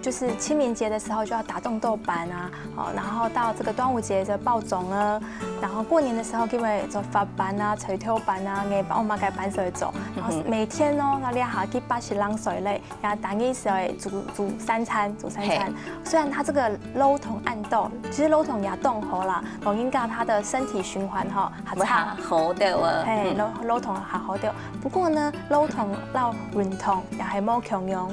就是清明節的時候就要打洞豆板啊，然後到這個端午節就爆粽啊，然後過年的時候因為做發板啊、捶頭板啊、硬板我媽嘅板水做，然後每天哦，那下去80浪水類，然後當一時煮三餐。雖然它這個老桶暗豆，其實老桶也凍好啦，老應該它的身體循環哈還差好的喎。嘿，老桶還好掉。不過呢，老桶到潤桶也係冇強用。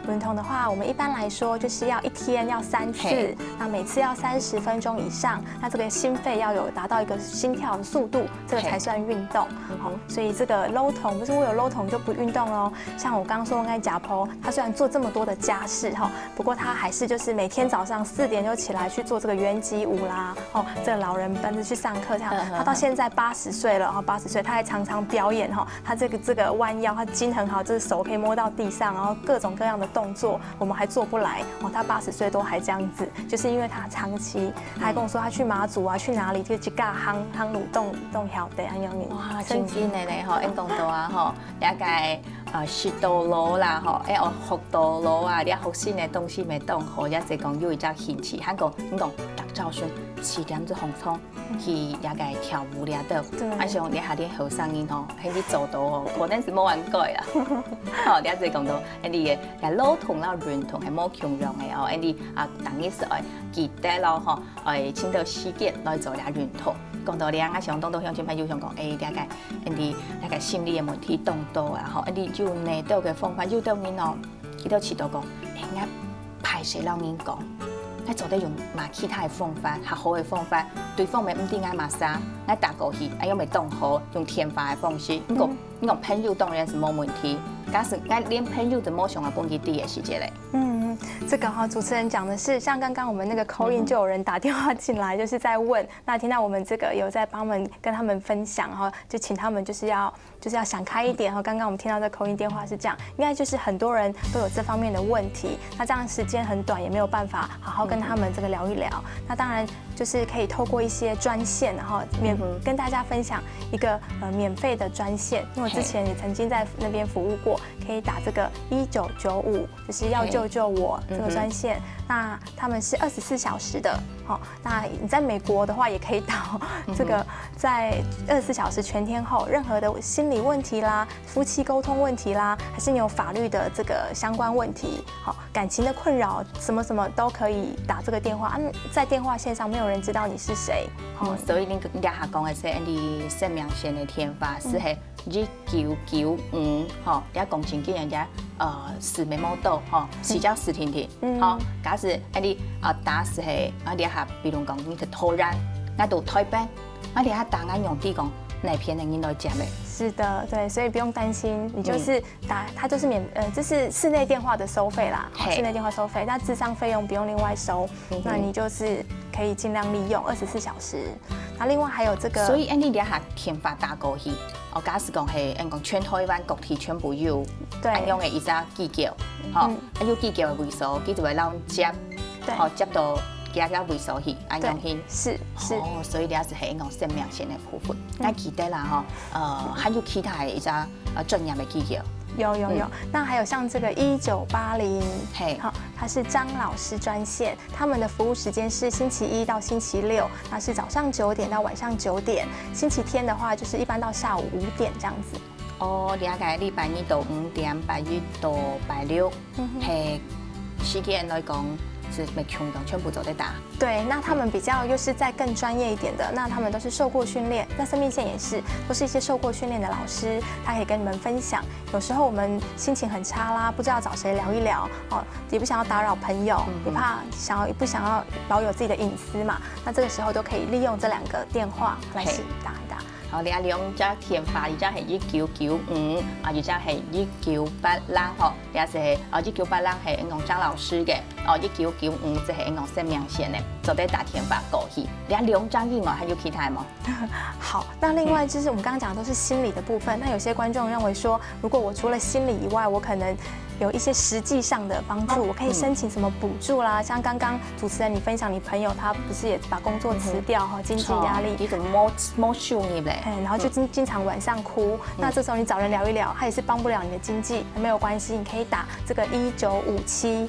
潤桶的話，我們一般來說就是要一天要3次，那每次要30分鐘以上，那這個心肺要有達到一個心跳的速度，這個才算運動。好，所以這個老桶不是我有老桶就不運動咯。像我剛剛說那家婆，他雖然做這麼多的家事哈，不過他還是就是每天早上4點就起來去做這個圓肌舞啦，哦，這個老人跟着去上課，這樣他到現在80歲了，然後80歲他還常常表演哈，他這個彎腰，他筋很好，就是手可以摸到地上，然後各種各樣的動作我們還做不來，哦，他80歲都還這樣子，就是因為他長期，他還跟我說他去馬祖啊，去哪裡就去架夯魯動曉得安樣嘅，哇，真係咧吼，因講到啊吼，了解10度路啦吼，學到路啊，你學新嘅東西未當好，一直講有一隻興趣，韓國你講特早上7點就紅衝去了解跳舞了的，而且你下啲後生人吼，喺你做到哦，可能是冇玩過啊，吼，你一直講到，你嘅老同啦、軟同係冇強用嘅哦，你等於是記得咯吼，請到時間來做了軟同。講到咧，我想當到鄉親朋友想講，了解心理嘅問題當到啊，吼，你就呢到嘅方法，有到人哦，佢都知道講，我排泄讓人講，我做得用嘛其他嘅方法，較好嘅方法，對方咪唔啲嗌嘛啥，我打過去，又咪當好，用天發嘅方式，你講朋友當然是冇問題，假使我連朋友都冇想要幫佢啲嘅時間咧。這個哈，主持人講的是，像剛剛我們那個 call in 就有人打電話進來，就是在問，那聽到我們這個有在幫我們跟他們分享哈，就請他們就是要想開一點哈。剛剛我們聽到的 call in 電話是這樣，應該就是很多人都有這方面的問題，那這樣時間很短，也沒有辦法好好跟他們這個聊一聊。那當然就是可以透過一些專線，然後跟大家分享一個免費的專線，因為我之前也曾經在那邊服務過，可以打這個1995，就是要救救我這個專線。那他們是24小時的，好，那你在美國的話也可以打這個，在24小時全天候，任何的心理問題啦、夫妻溝通問題啦，還是你有法律的這個相關問題，好，感情的困擾，什麼都可以打這個電話。在電話線上沒有人知道你是誰，所以你下講嘅是你生命線的天發是係2995，吼，你講真嘅人家死沒冇到，吼，是叫死停停，吼，假使你打死係你下，比如講你係突然，那到台北，你下打啱用啲講那片人來接嘅。是的，對，所以不用擔心，你就是打，它就是這是室內電話的收費啦，室內電話收費，那諮商費用不用另外收，那你就是可以盡量利用24小時。那另外還有這個，所以你哋下天發打過去，我假使講係講全台灣各地全部有咁樣嘅一隻機叫，吼，有機叫嘅位數，佢就會讓接，吼接到。加位數去，安樣去，是，哦，所以你係係一個生命線的部分。那記得啦，還有其他的一隻專業的機構。有，那還有像這個1980，好，它是張老師專線，他們的服務時間是星期1到星期6，那是早上9點到晚上9點，星期天的話就是一般到下午5點這樣子。哦，了解，禮拜2到5點，拜1到拜6，係時間來講。是每群人全部都在打。对，那他们比较又是在更专业一点的，那他们都是受过训练，那生命线也是，都是一些受过训练的老师，他可以跟你们分享。有时候我们心情很差啦，不知道找谁聊一聊，哦，也不想要打扰朋友，也怕不想要保有自己的隐私嘛，那这个时候都可以利用这2个电话来打一打。好，你利用只电话，而且係1995，而且係1986吼，也是1986係用張老師嘅，1995即係用生命線嘅，就得打電話過去。你2張以外還有其他嗎？好，那另外就是我們剛剛講的都是心理的部分，那有些觀眾認為說，如果我除了心理以外，我可能有一些實際上的幫助，我可以申請什麼補助啦？像剛剛主持人你分享，你朋友他不是也把工作辭掉哈，經濟壓力，呢個冇收入咧，然後就經常晚上哭，那這時候你找人聊一聊，他也是幫不了你的經濟，沒有關係，你可以打這個1957，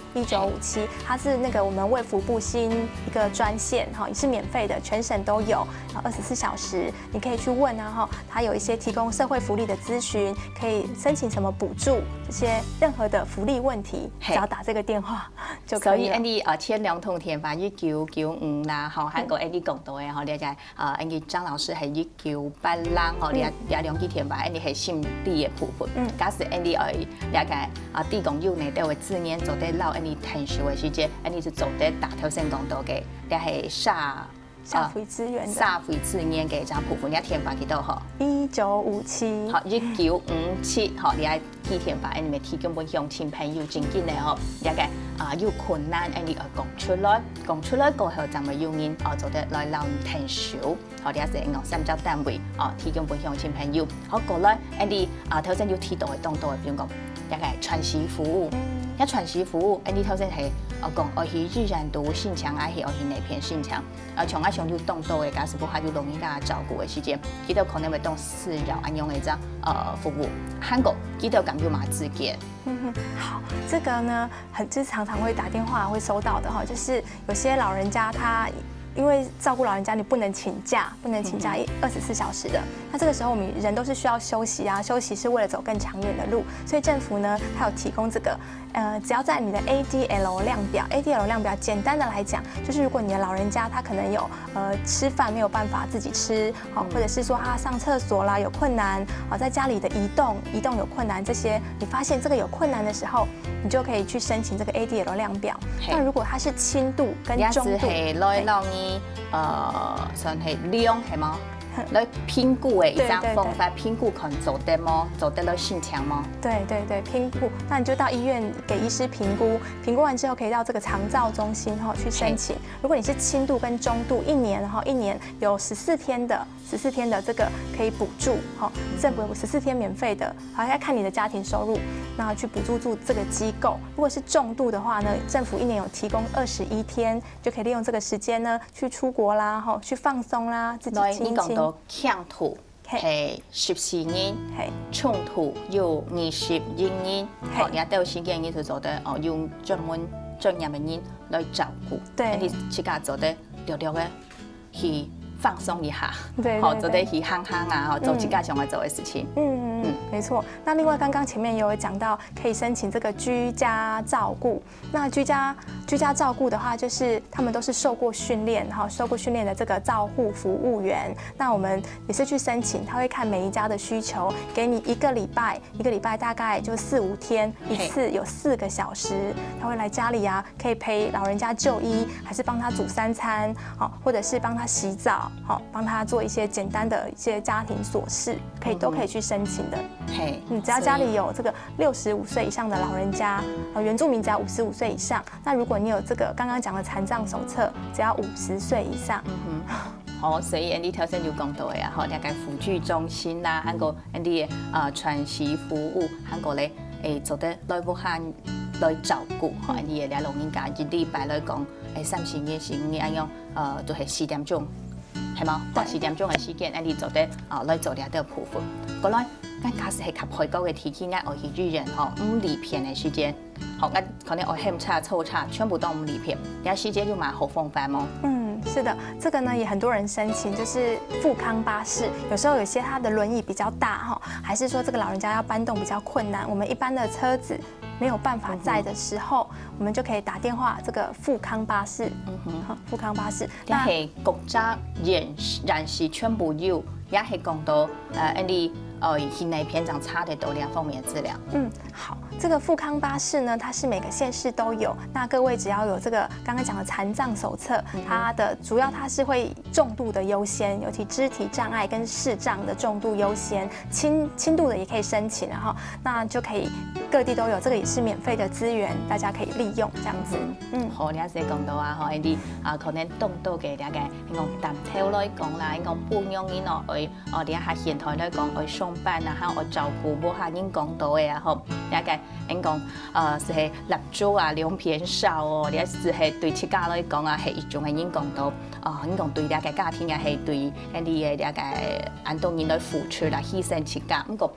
它是那個我們衛福部新一個專線哈，也是免費的，全省都有，24小時，你可以去問啊哈，它有一些提供社會福利的諮詢，可以申請什麼補助，這些任何的福利問題，只要打這個電話就可以了。所以你前2通電話1995啦，吼，韓國你講到嘅吼，你就你張老師係1986。吼，你2支電話，你係心理嘅部分。假使你了解地公有呢，都會自然做得撈你騰數嘅時間，你就做得打頭先講到嘅，你係社會資源社會資源嘅張部分，你電話幾多號？1957。好，1957，吼，你係支電話，你咪提供俾鄉親朋友真緊嘅吼，了解有困難，你講出來過後，就咪有人做得來撈你騰數。好，你係用3家單位提供俾鄉親朋友。好，過來你頭先要提到嘅當到嘅，比如講一個傳習服務，傳習服務，你頭先係講我係自然讀性強，還是我係哪片性強？從上要當到嘅，假使不下就容易大家照顧嘅時間，記得可能會當私人安用嘅這服務。韓國記得咁要買自己。好，這個呢，就是常常會打電話會收到的哈，就是有些老人家他。因為照顧老人家，你不能請假24小時的。那這個時候我們人都是需要休息啊，休息是為了走更長遠的路。所以政府呢，它有提供這個，只要在你的 ADL 量表簡單的來講，就是如果你的老人家他可能有吃飯沒有辦法自己吃，或者是說他上廁所啦有困難，在家裡的移動有困難，這些你發現這個有困難的時候，你就可以去申請這個 ADL 量表。那如果它是輕度跟中度，算係量係嗎？來評估嘅一張方法，評估可能做得麼？做得了性強嗎？對，評估。那你就到醫院給醫師評估，評估完之後可以到這個長照中心去申請。如果你是輕度跟中度，一年有14天的這個可以補助，政府有14天免費的，好要看你的家庭收入，那去補助這個機構。如果是重度的話呢，政府一年有提供21天，就可以利用這個時間呢去出國啦，去放鬆啦，自己親親。強度係14年，重度有21年，也都有時間你就做得用專業的人來照顧，你自己做得略略嘅去放鬆一下，做得去行啊，做自己想要做的事情。沒錯。那另外剛剛前面也有講到，可以申請這個居家照顧。那居家照顧的話，就是他們都是受過訓練的這個照護服務員。那我們也是去申請，他會看每一家的需求，給你一個禮拜大概就4、5天，一次有4個小時，他會來家裡啊，可以陪老人家就醫，還是幫他煮3餐，或者是幫他洗澡，幫他做一些簡單的一些家庭瑣事，都可以去申請的。只要家裡有這個65歲以上的老人家，原住民只要55歲以上。那如果你有這個剛剛講的殘障手冊，只要50歲以上。好，所以你頭先就講到嘅大概輔具中心啦，韓國啲傳習服務，韓國咧做得來武漢來照顧，你嘅老人家一禮拜來講，30日時你按用就係4點鐘。係嘛？4點鐘嘅時間，你做得來做啲部分。過來，假使係及開高嘅天氣，我去醫院5里片嘅時間，可能我下午茶、早茶全部都5里片，有時間就買好方便麼？是的，这个呢也很多人申请，就是富康巴士。有时候有些他的轮椅比较大哈，还是说这个老人家要搬动比较困难，我们一般的车子没有办法载的时候，我们就可以打电话这个富康巴士。富康巴士，那係國家人士全部有，也係講到你心內篇章差的多兩方面的資料。好，這個富康巴士呢，它是每個縣市都有。那各位只要有這個剛剛講的殘障手冊，它的主要它是會重度的優先，尤其肢體障礙跟視障的重度優先，輕度的也可以申請，然後那就可以各地都有，這個也是免費的資源，大家可以利用這樣子。好，你先講到啊，你可能動到嘅大概，你講談頭來講啦，你講半樣嘢咯，你下現台來講，去上班啊，嚇我照顧冇下人講到嘅啊，嗬，大概你講是係蠟燭啊量偏少哦，你是係對自家來講啊，係一種嘅人講到，你講對大家家庭啊，係對你嘅大概安當人來付出啦，犧牲自家，咁講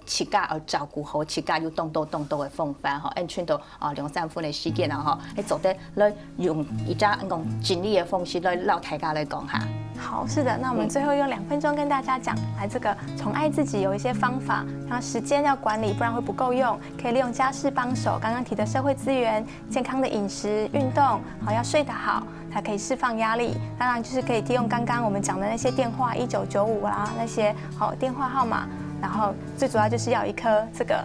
自家要照顧好自家，要動到嘅方法嗬，按穿到2-3分嘅時間啊，嗬，你做得來用而家講盡力嘅方式來讓大家來講下。好，是的，那我們最後用2分鐘跟大家講，來這個寵愛自己有一些方法，然後時間要管理，不然會不夠用，可以利用家事幫手，剛剛提的社會資源、健康的飲食、運動，好要睡得好，才可以釋放壓力。當然就是可以利用剛剛我們講的那些電話1995啦，那些好電話號碼，然後最主要就是要一顆這個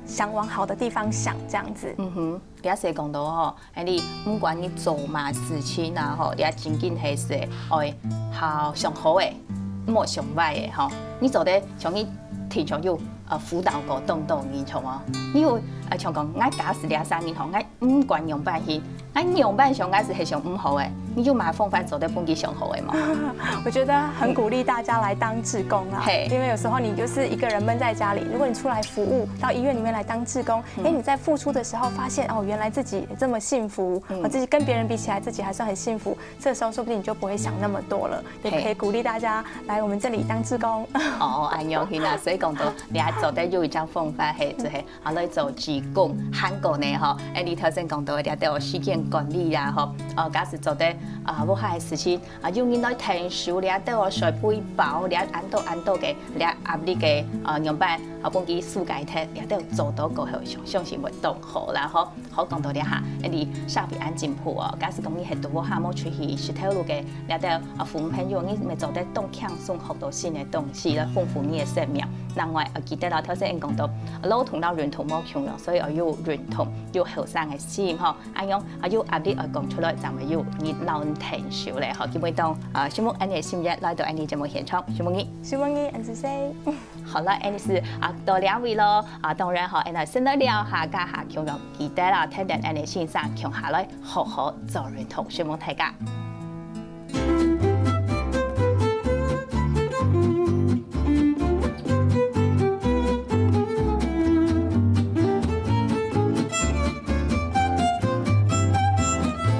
想往好的地方想，這樣子。你一時講到嗬，你唔管你做嘛事情啊，嗬，你真緊係說好上好嘅，唔好上壞嘅嗬。你做得像你提倡要輔導過動人從哦，你要像講我假使2-3年後，我唔管用辦先，我用辦上我係上唔好嘅，你就麻煩法做得半幾上好嘅嘛。我覺得很鼓勵大家來當志工啊，因為有時候你就是一個人悶在家裡，如果你出來服務，到醫院裡面來當志工，你在付出的時候發現哦，原來自己這麼幸福，我自己跟別人比起來，自己還算很幸福，這時候說不定你就不會想那麼多了，也可以鼓勵大家來我們這裡當志工。安樣去啦，所以講到你係做得有一種方法係就係來做志工，韓國呢嗬，你頭先講到嘅都有時間管理啊嗬，假使做得我係事情要人來聽書，你都有水背包，你按到嘅，你壓力嘅樣板半幾暑假睇，你都有做到個相信活動好啦嗬，好講到啲嚇，你稍微安靜鋪哦，假使講你係到我下冇出去石頭路嘅，你都有父母朋友，你咪做得動輕鬆學到新嘅東西來豐富你嘅生命。另外記得啦，頭先講到老同到認同冇窮樣，所以我要認同，要後生嘅心嗬，咁樣要壓力講出來，就咪要熱鬧聽少咧，嗬，基本當小木你嘅心日來到你節目現場，小木安子 say， 好啦，你是多2位咯，當然嗬，你先來聊下家下窮樣，記得啦，聽到你先生窮下來，好好做認同，小木大家。